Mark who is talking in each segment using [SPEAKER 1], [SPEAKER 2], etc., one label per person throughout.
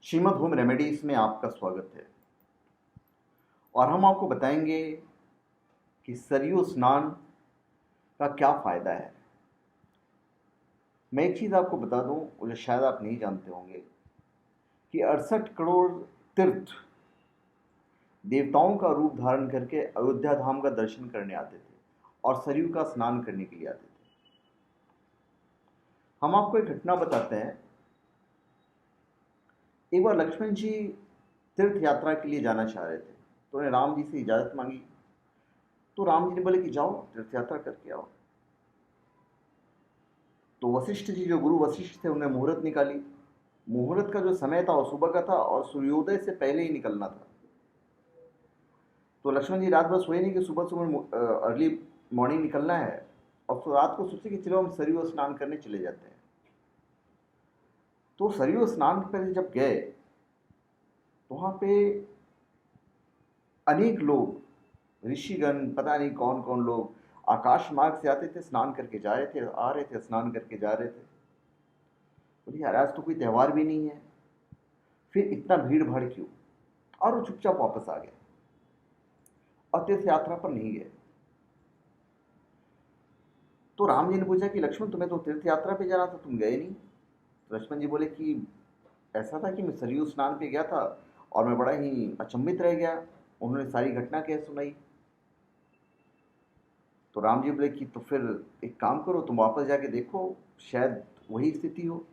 [SPEAKER 1] Shrimad home remedies में आपका स्वागत है। और हम आपको बताएंगे कि सरयू स्नान का क्या फ़ायदा है। मैं एक चीज़ आपको बता दूं, जो शायद आप नहीं जानते होंगे, कि 68 करोड़ तीर्थ देवताओं का रूप धारण करके अयोध्या धाम का दर्शन करने आते थे और सरयू का स्नान करने के लिए आते थे। हम आपको एक घटना बताते हैं। एक बार लक्ष्मण जी तीर्थ यात्रा के लिए जाना चाह रहे थे, तो उन्हें राम जी से इजाज़त मांगी। तो राम जी ने बोले कि जाओ तीर्थ यात्रा करके आओ। तो वशिष्ठ जी, जो गुरु वशिष्ठ थे, उन्हें मुहूर्त निकाली। मुहूर्त का जो समय था वो सुबह का था और सूर्योदय से पहले ही निकलना था। तो लक्ष्मण जी रात भर सोए नहीं कि सुबह सुबह अर्ली मॉर्निंग निकलना है, और तो रात को सोचे कि चलो हम सरयू स्नान करने चले जाते हैं। तो सरयू स्नान पर जब गए तो वहाँ पे अनेक लोग, ऋषिगण, पता नहीं कौन कौन लोग आकाश मार्ग से आते थे, स्नान करके जा रहे थे, आ रहे थे, स्नान करके जा रहे थे। बोले यार, आज तो कोई त्यौहार भी नहीं है, फिर इतना भीड़ भाड़ क्यों? और वो चुपचाप वापस आ गए और तीर्थ यात्रा पर नहीं गए। तो राम जी ने पूछा कि लक्ष्मण, तुम्हें तो तीर्थ यात्रा पे जाना था, तुम गए नहीं? तो लक्ष्मण जी बोले कि ऐसा था कि मैं सरयू स्नान पे गया था और मैं बड़ा ही अचंभित रह गया। उन्होंने सारी घटना कह सुनाई। तो राम जी बोले कि तो फिर एक काम करो, तुम वापस जाके देखो, शायद वही स्थिति हो।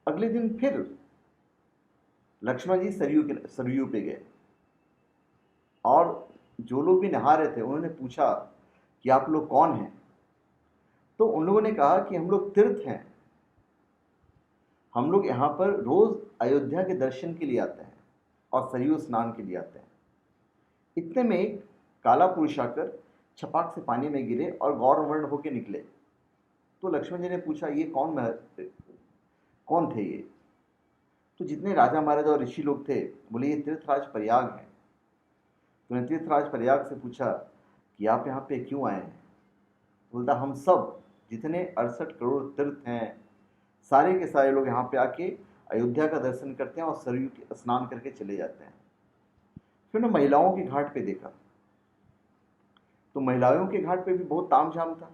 [SPEAKER 1] अगले दिन फिर लक्ष्मण जी सरयू पे गए, और जो लोग भी नहा रहे थे उन्होंने पूछा कि आप लोग कौन हैं? तो उन लोगों ने कहा कि हम लोग तीर्थ हैं, हम लोग यहाँ पर रोज अयोध्या के दर्शन के लिए आते हैं और सरयू स्नान के लिए आते हैं। इतने में एक काला पुरुष आकर छपाक से पानी में गिरे और गौर वर्ण होकर निकले। तो लक्ष्मण जी ने पूछा, ये कौन थे ये? तो जितने राजा महाराजा और ऋषि लोग थे बोले, ये तीर्थराज प्रयाग हैं। तो उन्हें तीर्थराज प्रयाग से पूछा कि आप यहाँ पे क्यों आए हैं? बोलता, हम सब जितने 68 करोड़ तीर्थ हैं, सारे के सारे लोग यहाँ पे आके अयोध्या का दर्शन करते हैं और सरयू के स्नान करके चले जाते हैं। फिर उन्होंने महिलाओं के घाट पे देखा, तो महिलाओं के घाट पे भी बहुत तामझाम था।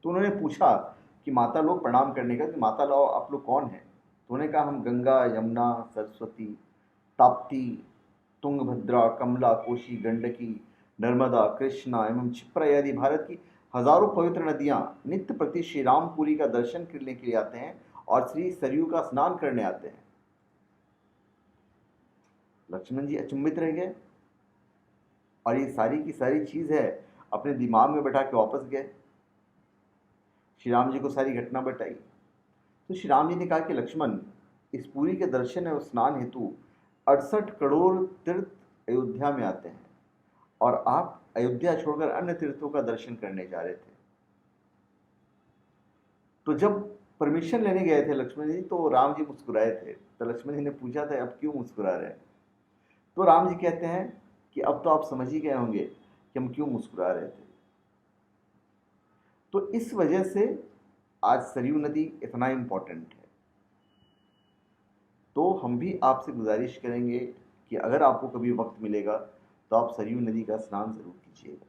[SPEAKER 1] तो उन्होंने पूछा कि माता लोग प्रणाम करने का, कि माता लोग आप लोग कौन हैं? तो उन्होंने कहा, हम गंगा, यमुना, सरस्वती, ताप्ती, तुंगभद्रा, कमला, कोशी, गंडकी, नर्मदा, कृष्णा एवं क्षिप्रा आदि भारत की हजारों पवित्र नदियां नित्य प्रति श्री रामपुरी का दर्शन करने के लिए आते हैं और श्री सरयू का स्नान करने आते हैं। लक्ष्मण जी अचंभित रह गए और ये सारी की सारी चीज है अपने दिमाग में बैठा के वापस गए। श्री राम जी को सारी घटना बताई। तो श्री राम जी ने कहा कि लक्ष्मण, इस पुरी के दर्शन और स्नान हेतु 68 करोड़ तीर्थ अयोध्या में आते हैं और आप अयोध्या छोड़कर अन्य तीर्थों का दर्शन करने जा रहे थे। तो जब परमिशन लेने गए थे लक्ष्मण जी, तो राम जी मुस्कुराए थे। तो लक्ष्मण जी ने पूछा था, अब क्यों मुस्कुरा रहे हैं? तो राम जी कहते हैं कि अब तो आप समझ ही गए होंगे कि हम क्यों मुस्कुरा रहे थे। तो इस वजह से आज सरयू नदी इतना इम्पोर्टेंट है। तो हम भी आपसे गुजारिश करेंगे कि अगर आपको कभी वक्त मिलेगा तो आप सरयू नदी का स्नान ज़रूर कीजिएगा।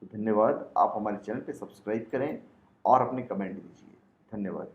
[SPEAKER 1] तो धन्यवाद। आप हमारे चैनल पे सब्सक्राइब करें और अपने कमेंट दीजिए। धन्यवाद।